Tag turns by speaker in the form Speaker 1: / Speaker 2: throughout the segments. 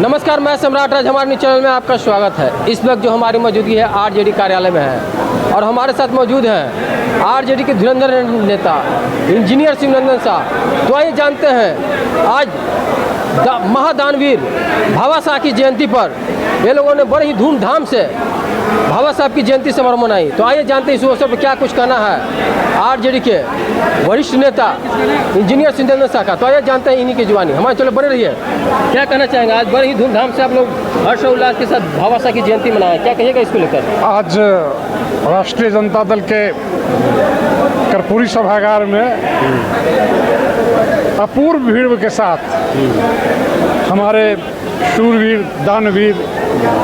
Speaker 1: नमस्कार, मैं सम्राट राज, हमारे चैनल में आपका स्वागत है। इस वक्त जो हमारी मौजूदगी है आरजेडी कार्यालय में है और हमारे साथ मौजूद हैं आरजेडी के धुरंधर नेता इंजीनियर शिवनंदन शाह। तो आइए जानते हैं, आज महादानवीर भाभा साहब की जयंती पर ये लोगों ने बड़े ही धूमधाम से भाभा साहब की जयंती समारोह मनाई। तो आइए जानते हैं इस अवसर पर क्या कुछ कहना है आरजेडी के वरिष्ठ नेता इंजीनियर शिवनंदन शाह का। तो आइए जानते हैं इन्हीं की जुबानी। हमारे चलो बने रहिए। क्या कहना चाहेंगे, आज बड़े ही धूमधाम से आप लोग हर्षोल्लास के साथ भाभा साहब की जयंती मनाए, क्या कहिएगा इसको लेकर?
Speaker 2: आज राष्ट्रीय जनता दल के कर्पूरी सभागार में अपूर्व भीड़ के साथ हमारे शूरवीर, दानवीर,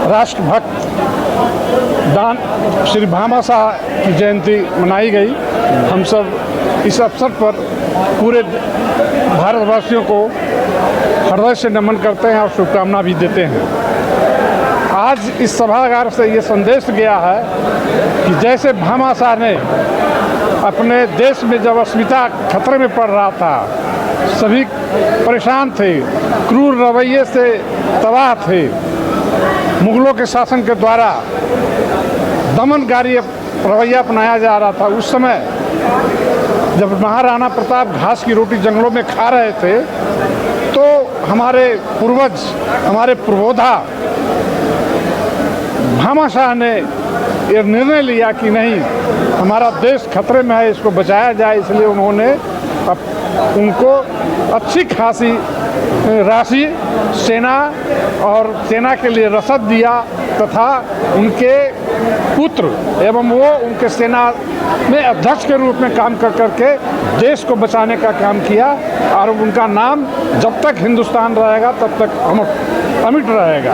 Speaker 2: राष्ट्रभक्त श्री भाभा साहब की जयंती मनाई गई। हम सब इस अवसर पर पूरे भारतवासियों को हृदय से नमन करते हैं और शुभकामना भी देते हैं। आज इस सभागार से ये संदेश गया है कि जैसे भाभा साहब ने अपने देश में जब अस्मिता खतरे में पड़ रहा था, सभी परेशान थे, क्रूर रवैये से तबाह थे, मुगलों के शासन के द्वारा दमनकारी रवैया अपनाया जा रहा था। उस समय जब महाराणा प्रताप घास की रोटी जंगलों में खा रहे थे तो हमारे पूर्वज, हमारे पूर्वोधा भाभा साहब ने ये निर्णय लिया कि नहीं, हमारा देश खतरे में है, इसको बचाया जाए। इसलिए उन्होंने उनको अच्छी खासी राशि सेना और सेना के लिए रसद दिया तथा उनके पुत्र एवं वो उनके सेना में अध्यक्ष के रूप में काम कर करके देश को बचाने का काम किया और उनका नाम जब तक हिंदुस्तान रहेगा तब तक अमिट रहेगा।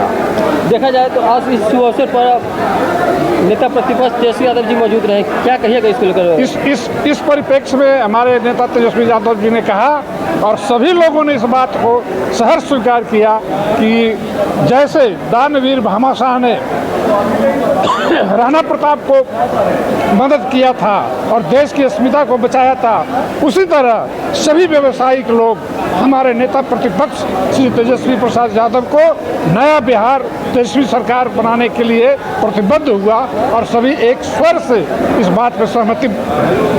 Speaker 1: देखा जाए तो आज इस शुभ अवसर पर नेता प्रतिपक्ष तेजस्वी यादव जी मौजूद रहे, क्या कहिएगा इसको लेकर?
Speaker 2: इस परिप्रेक्ष्य में हमारे नेता तेजस्वी यादव जी ने कहा और सभी लोगों ने इस बात को सहर्ष स्वीकार किया कि जैसे दानवीर भाभा साहब ने राणा प्रताप को मदद किया था और देश की अस्मिता को बचाया था, उसी तरह सभी व्यावसायिक लोग हमारे नेता प्रतिपक्ष श्री तेजस्वी प्रसाद यादव को नया बिहार तेजस्वी सरकार बनाने के लिए प्रतिबद्ध हुआ और सभी एक स्वर से इस बात पर सहमति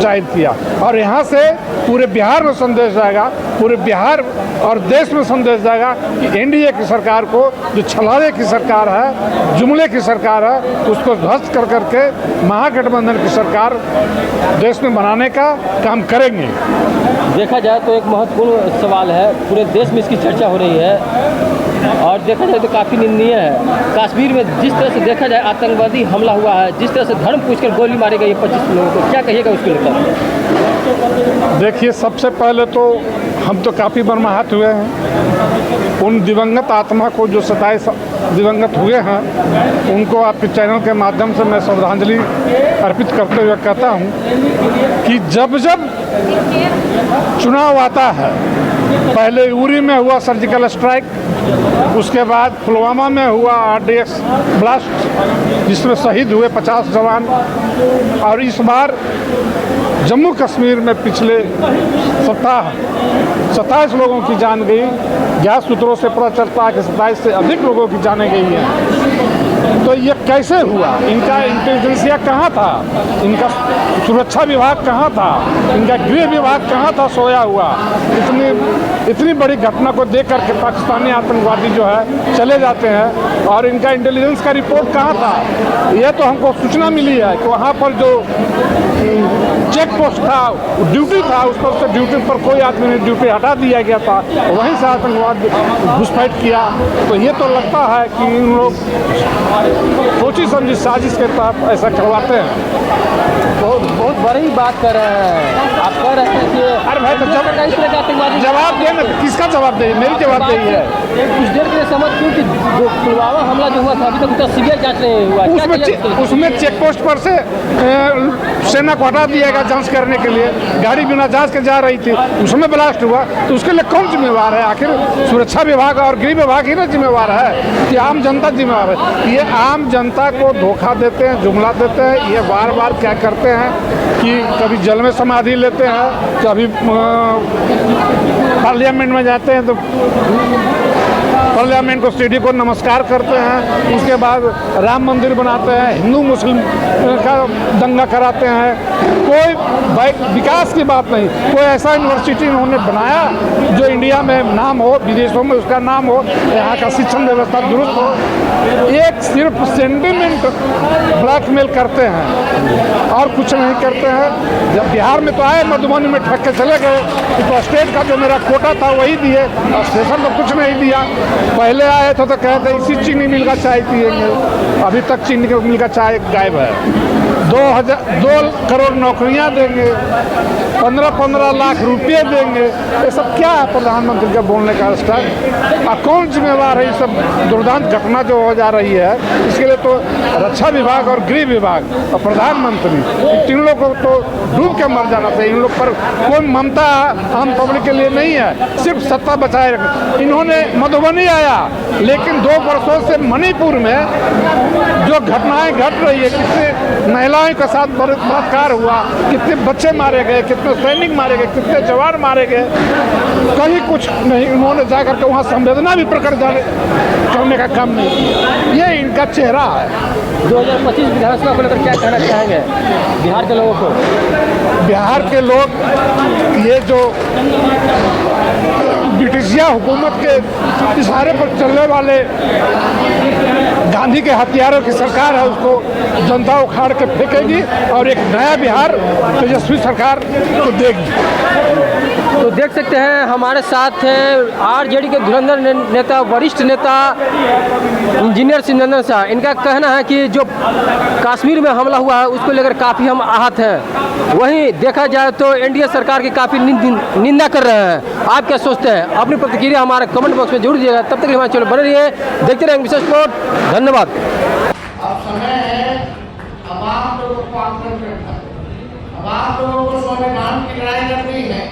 Speaker 2: जाहिर किया। और यहाँ से पूरे बिहार में संदेश जाएगा, पूरे बिहार और देश में संदेश जाएगा कि एनडीए की सरकार को, जो छलावे की सरकार है, जुमले की सरकार है, उसको ध्वस्त कर करके महागठबंधन की सरकार देश में बनाने का काम करेंगे।
Speaker 1: देखा जाए तो एक महत्वपूर्ण सवाल है, पूरे देश में इसकी चर्चा हो रही है और देखा जाए तो काफ़ी निंदनीय है। कश्मीर में जिस तरह से देखा जाए आतंकवादी हमला हुआ है, जिस तरह से धर्म पूछकर गोली मारी गई है 25 लोगों को, क्या कहिएगा उसको लेकर?
Speaker 2: देखिए, सबसे पहले तो हम तो काफ़ी मर्माहत हुए हैं। उन दिवंगत आत्मा को जो 27 दिवंगत हुए हैं उनको आपके चैनल के माध्यम से मैं श्रद्धांजलि अर्पित करते हुए कहता हूं कि जब जब चुनाव आता है, पहले उरी में हुआ सर्जिकल स्ट्राइक, उसके बाद पुलवामा में हुआ RDX ब्लास्ट जिसमें शहीद हुए 50 जवान, और इस बार जम्मू कश्मीर में पिछले सप्ताह 27 लोगों की जान गई। ज्ञात सूत्रों से पता चलता है कि 27 से अधिक लोगों की जानें गई हैं। तो ये कैसे हुआ? इनका इंटेलिजेंसिया कहाँ था? इनका सुरक्षा विभाग कहाँ था? इनका गृह विभाग कहाँ था सोया हुआ? इतनी बड़ी घटना को देख करके पाकिस्तानी आतंकवादी जो है चले जाते हैं और इनका इंटेलिजेंस का रिपोर्ट कहाँ था? यह तो हमको सूचना मिली है कि वहाँ पर जो चेक पोस्ट था, ड्यूटी था, उस पर से ड्यूटी पर कोई आदमी ने ड्यूटी हटा दिया गया था, वहीं से आतंकवाद घुसपैठ किया। तो ये तो लगता है कि इन लोग सोची समझी साजिश के तहत ऐसा करवाते हैं।
Speaker 1: बहुत बड़ी बात कर रहे हैं आप, कह रहे हैं कि
Speaker 2: अरे भाई, तो जवाब देना, किसका जवाब दे? मेरी जवाब दे है।
Speaker 1: कुछ देर के लिए समझ क्यों कि जो पुलवामा हमला जो हुआ था अभी तक उसका सीबीआई जांच नहीं हुआ,
Speaker 2: उसमें चेक पोस्ट पर से सेना को हटा दिया गया जांच करने के लिए, गाड़ी बिना जांच के जा रही थी, उसमें ब्लास्ट हुआ, तो उसके लिए कौन जिम्मेवार है? आखिर सुरक्षा विभाग और गृह विभाग ही ना जिम्मेवार है कि आम जनता जिम्मेवार है? ये आम जनता को धोखा देते हैं, जुमला देते हैं। ये बार बार क्या करते हैं कि कभी जल में समाधि लेते हैं, कभी पार्लियामेंट में जाते हैं तो पार्लियामेंट को स्टेडियम को नमस्कार करते हैं, उसके बाद राम मंदिर बनाते हैं, हिंदू मुस्लिम का दंगा कराते हैं। कोई विकास की बात नहीं, कोई ऐसा यूनिवर्सिटी उन्होंने बनाया जो इंडिया में नाम हो, विदेशों में उसका नाम हो, यहाँ का शिक्षण व्यवस्था दुरुस्त हो। एक सिर्फ सेंटिमेंट ब्लैकमेल करते हैं और कुछ नहीं करते हैं। जब बिहार में तो आए, मधुबनी में ठग के चले गए, तो स्टेट का जो मेरा कोटा था वही दिए और स्टेशन को कुछ नहीं दिया। पहले आए थे तो कहते इसी चीनी मिल का चाय पिएंगे, अभी तक चीनी मिल का चाय गायब है। 2 करोड़ नौकरियां देंगे, 15-15 लाख रुपये देंगे, ये सब क्या है प्रधानमंत्री का बोलने का स्टाइल? कौन जिम्मेवार है ये सब दुर्दांत घटना जो हो जा रही है? इसके लिए तो रक्षा विभाग और गृह विभाग और प्रधानमंत्री, इन तीन लोगों को तो डूब के मर जाना चाहिए। इन लोग पर कोई ममता आम पब्लिक के लिए नहीं है, सिर्फ सत्ता बचाए रखें। इन्होंने मधुबनी आया, लेकिन 2 वर्षों से मणिपुर में जो घटनाएं घट रही है, कितने महिलाओं के साथ बलात्कार हुआ, कितने बच्चे मारे गए, कितने सैनिक मारे गए, कितने जवान मारे गए, कहीं कुछ नहीं। उन्होंने जाकर के वहाँ संवेदना भी प्रकट करने का काम नहीं किया। ये इनका चेहरा है।
Speaker 1: 2025 विधानसभा को लेकर क्या कहना चाहेंगे बिहार के लोगों को?
Speaker 2: बिहार के लोग ये जो ब्रिटिशिया हुकूमत के इशारे पर चलने वाले गांधी के हथियारों की सरकार है, उसको जनता उखाड़ के फेंकेगी और एक नया बिहार तेजस्वी सरकार को देगी।
Speaker 1: तो देख सकते हैं हमारे साथ हैं आरजेडी के धुरंधर नेता, वरिष्ठ नेता इंजीनियर सिंह शाह। इनका कहना है कि जो कश्मीर में हमला हुआ है उसको लेकर काफ़ी हम आहत हैं। वहीं देखा जाए तो एनडीए सरकार की काफ़ी निंदा कर रहे हैं। आप क्या सोचते हैं? अपनी प्रतिक्रिया हमारे कमेंट बॉक्स में जरूर दीजिएगा। तब तक हमारे चैनल बने रहिए, देखते रहेंगे विशेष रिपोर्ट। धन्यवाद।
Speaker 3: अब समय है, अब आप लोगों को आंदोलन करना है, अब आप लोगों को स्वाभिमान की लड़ाई लड़नी है।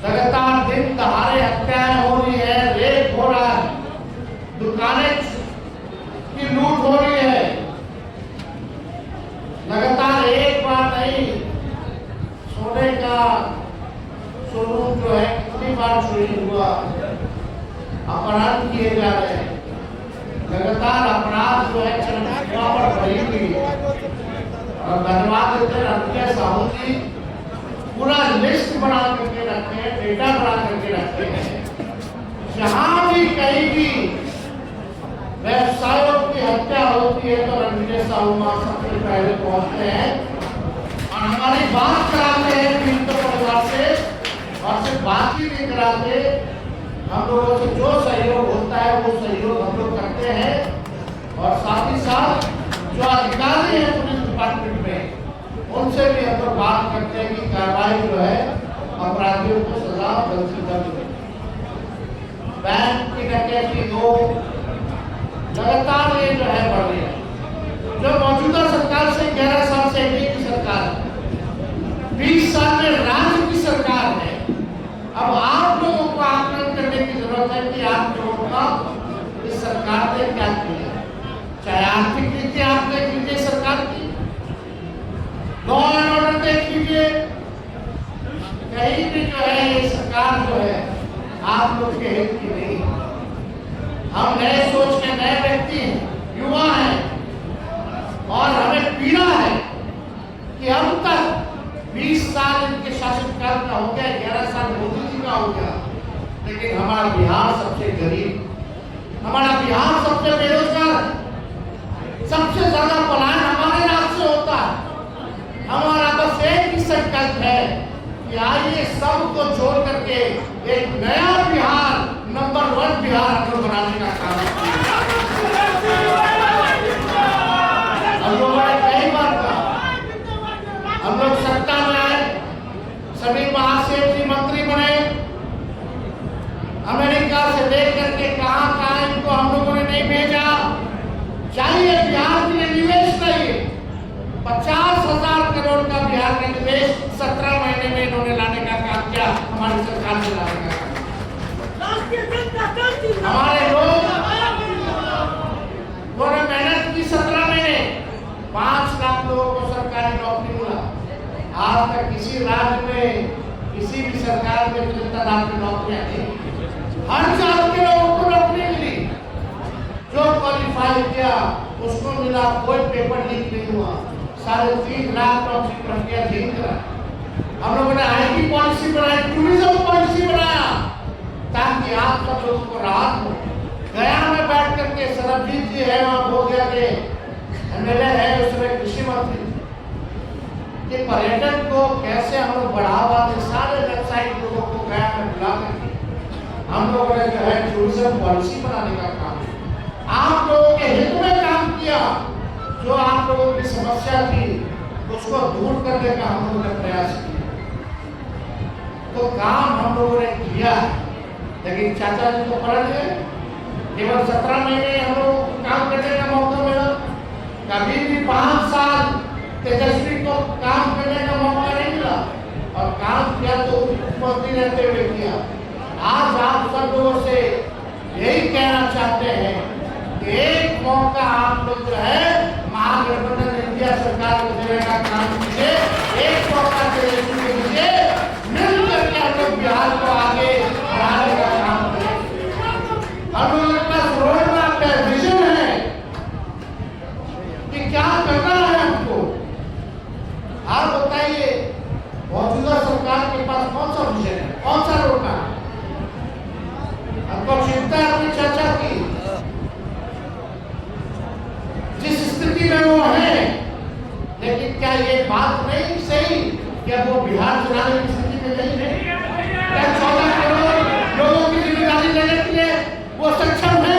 Speaker 3: लगातार दिन दहाड़े हत्याएं हो रही है, रेप हो रहा है, दुकानें की लूट हो रही है। लगातार एक बार नहीं, सोने का शोरूम जो है कितनी बार चोरी हुआ, अपहरण किए जा रहे हैं, लगातार अपराध जो है चरम सीमा पर बढ़ी हुई है। और धन्यवाद देते हैं रमकिया साहू जी, पूरा लिस्ट बना करके रखे हैं, डेटा बना करके रखे हैं। जहां भी कहीं भी व्यवसायों की हत्या होती है तो रमकिया साहू वहां सबसे पहले पहुंचते हैं और हमारी बात कराते हैं पीड़ित परिवार से, और सिर्फ बात ही नहीं कराते, हम लोगों से जो सहयोग होता है वो सहयोग हम लोग करते हैं। और साथ ही साथ जो अधिकारी हैं पुलिस डिपार्टमेंट में, उनसे भी हम लोग बात करते हैं कि कार्रवाई जो है अपराधियों को सजा जल्द से जल्द मिले। बैंक की डकैती हो, लगातार ये जो है बढ़ रही है। जो मौजूदा सरकार से 11 साल से एक की सरकार है, 20 साल में राज्य की सरकार है। अब आप लोगों को आकलन करने की जरूरत है कि आप लोगों का इस सरकार ने क्या किया। चाहे आर्थिक नीति आप देख लीजिए सरकार की, लॉ एंड ऑर्डर देख लीजिए, कहीं भी जो है ये सरकार जो है आप लोग के हित की नहीं है। हम नए सोच के नए व्यक्ति हैं, युवा हैं, और हमें पीड़ा है कि अब तक 20 साल इनके शासनकाल का हो गया, 11 साल मोदी जी का हो गया, लेकिन हमारा बिहार सबसे गरीब, हमारा बिहार सबसे बेरोजगार, सबसे ज्यादा पलायन हमारे राज्य से होता है। हमारा बस एक ही संकल्प है कि आइए सबको जोड़ करके एक नया बिहार, नंबर 1 बिहार हम लोग बनाने का काम हम लोगों ने कई बार कहा। हम लोग सत्ता में आए, सभी महासेठ जी मंत्री बने, अमेरिका से देख करके कहां इनको हम लोगों ने नहीं भेजा। चाहिए बिहार के लिए निवेश नहीं, 50,000 करोड़ का बिहार का निवेश 17 महीने में इन्होंने लाने का काम किया, हमारी सरकार ने लाने का काम। हमारे लोग उन्होंने मेहनत की, 17 महीने 5 लाख लोगों को सरकारी नौकरी मिला। आज तक किसी राज्य में, किसी भी सरकार में जनता की नौकरियां नहीं। हर जात के लोगों को नौकरी मिली, जो क्वालिफाई किया उसको मिला, कोई पेपर लीक नहीं हुआ, 3.5 लाख नौकरी प्रक्रिया ठीक करा। हम लोगों ने आईटी पॉलिसी बनाई, टूरिज्म पॉलिसी बनाया, ताकि आप सब लोगों को राहत हो। गया में बैठ करके सरबजीत जी है, वहाँ भोगिया के एमएलए है, उसमें कृषि मंत्री, कि पर्यटन को कैसे हम लोग बढ़ावा दें, सारे व्यवसायिक लोगों को गया में बुला करके हम लोगों ने जो है टूरिज्म पॉलिसी बनाने का काम आप लोगों के हित में काम किया। जो आप लोगों की समस्या थी उसको दूर करने का हम लोगों ने प्रयास किया, तो काम हम लोगों ने किया है। लेकिन चाचा जी को फर्क है, केवल 17 महीने हम लोगों को काम करने का मौका मिला, कभी भी 5 साल तेजस्वी को काम करने का मौका नहीं मिला, और काम किया तो मुख्यमंत्री रहते हुए किया। आज आप सब लोगों से यही कहना चाहते हैं कि एक मौका आप लोग जो है महागठबंधन इंडिया सरकार को देने का काम कीजिए, एक मौका तेजस्वी को दीजिए, मिल करके हम लोग बिहार को आगे बढ़ाने का काम करें। हम लोगों के पास रोड मैप है, विजन है कि क्या करना है हमको। आप बताइए, मौजूदा सरकार के पास कौन सा विजन है, कौन सा रोड मैप? आपको चिंता है अपनी चर्चा की, जिस स्थिति में वो है, लेकिन क्या ये बात नहीं सही कि अब वो बिहार चलाने की स्थिति में नहीं है? क्या 14 करोड़ लोगों की जिम्मेदारी लेने के लिए वो सक्षम है?